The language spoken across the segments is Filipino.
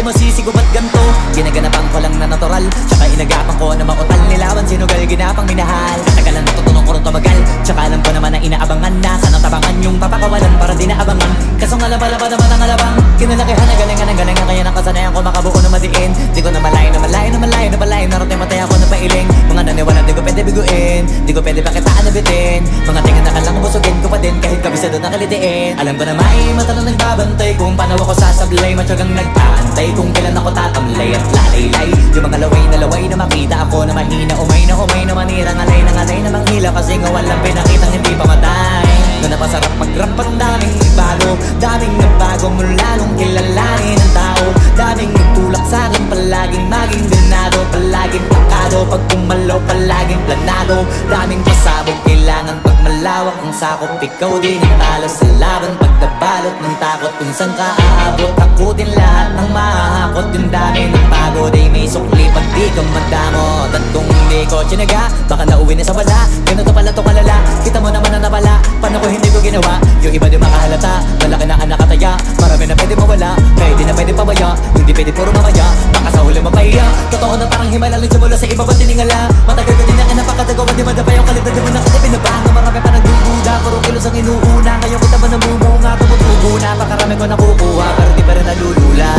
mo sisigo ba't ganto? Ginaganapan ko lang na natural, tsaka inagapan ko na mautal. Nilawan sinugal, ginapang minahal. Katagalan natutunan ko rin tumagal, tsaka alam ko naman na inaabangan na. Sanang tabangan yung papakawalan para di naabangan. Kaso nga laba-laba naman ang alabang. Kinalakihan na galingan ang galingan, kaya nakasanayan ko makabuo na madiin. Di ko na malayo na malayo na malayo na malayo. Narating matay ako na pailing. Mga naniwala di ko pwede biguin, di ko pwede pakitaan na bitin. Mga tingin na kalang busugin ko pa din kahit kabisado na kalitiin. Alam ko na may mata na nagbabantay kung paano ako sasablay. Matyagang nagpaantay kung kailan ako tatamlay at lalaylay. Yung mga laway na makita ako na mahina. Umay na manirang alay na manghila. Kasi nga walang pinakitang hindi pa matay. Na napasarap mag-rap at daming bago. Daming nabago mula nung kilalanin ang tao. Daming nagtulak sa'kin, palaging maging ganado. Palaging pakado, pag pumalaw palaging planado. Daming pasabog, kailangan pag malawak ang sakop. Ikaw din ang talo sa laban, pagkabalot ng takot. Kung saan ka aabot, takutin lahat ng mahahakot. Yung dami ng pagod ay may sukli pag di ka madamot. At kung hindi ko tsinaga, baka nauwi na sa wala. Ganito pala to kalala, kita mo naman na napala. Paano ko hindi ko ginawa, yung iba di makahalata. Malaki na ang nakataya, marami na pwede mawala. Kaya di na pwede pabaya, hindi pwede puro mamaya. Baka sa huli mapahiya, totoo na parang himala lang simula sa iba ba't tiningala. Matagal ko din na napakatagawa, di madapa yung kalidad. Di mo na kita binabago, marami pa nagdududa. Puro kilos ang inuuna, ngayon kita ba namumunga. Tumutubo na, pakarami ko nakukuha, pero di pa rin nalulula.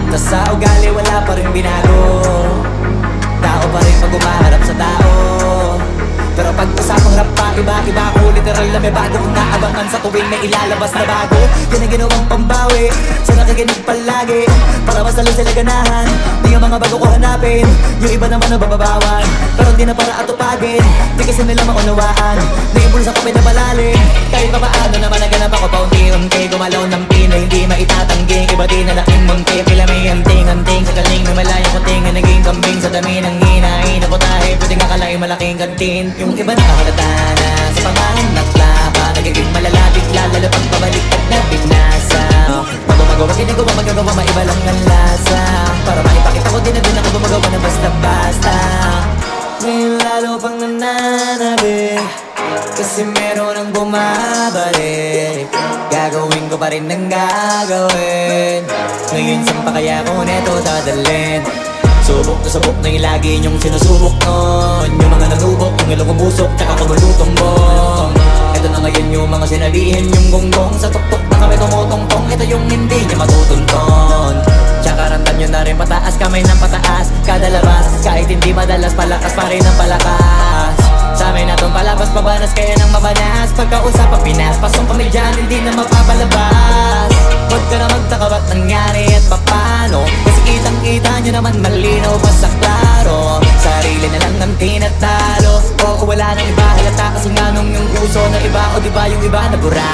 Tas sa ugali wala pa rin binago. Tao pa rin pag umaharap sa tao. Pero pag usapang rap pa, iba-iba ko. Literal na may bago kong naabangan sa tuwing may ilalabas na bago. Yan ang ginawang pambawi sa nakikinig palagi, para mas lalo sila ganahan. Di ang mga bago ko hanapin, yung iba naman nabababawan. Pero di na para atupagin, di kasi nila maunawaan. Naimbulsa ko pinapalalim, kahit pa paano naman naganap ako paunti-unti. Gumalaw ng Pinoy, hindi maitatanggi. Iba din na laking munti, pila may anting-anting. Sa galing may malayang kuting na naging kambing. Sa dami ng hinahin ako tayo, pwedeng akalain malaking kantin. Yung iba nakahalata na sa panganganak laba. Nagiging malalapit lalo pag pabaliktad na binasa. Magumagawa, ginagawa, magagawa, maiba lang ang lasa. Para maipakita ko din na din ako gumagawa na basta-basta. Ngayon lalo pang nananabik, kasi meron ang bumabalik. Gagawin ko pa rin ang gagawin. Ngayon saan pa kaya ko neto dadalhin? Subok na subok na yung lagi niyong sinusubok nun. Yung mga nanubok, yung ilong umusok, tsaka kumulutong bong. Ito na ngayon yung mga sinabihin, yung gonggong. Sa tuktok na kami tumutongtong, ito yung hindi niya matutunton. Tsaka ramdam nyo na rin pataas, kamay ng pataas. Kada labas, kahit hindi madalas, palakas pa rin ang palakas. Sa amin na itong palabas, pabanas kaya nang mabanas. Pagkausap ang Pinas, pasong kami dyan, hindi na mapapalabas. Huwag ka na magtaka ba't nangyari at papano, kasi kitang-kita nyo naman malinaw pa sa klaro. Sarili na lang ang tinatalo, o wala nang iba halata. Kasi nga nung yung uso na iba, o diba yung iba na bura.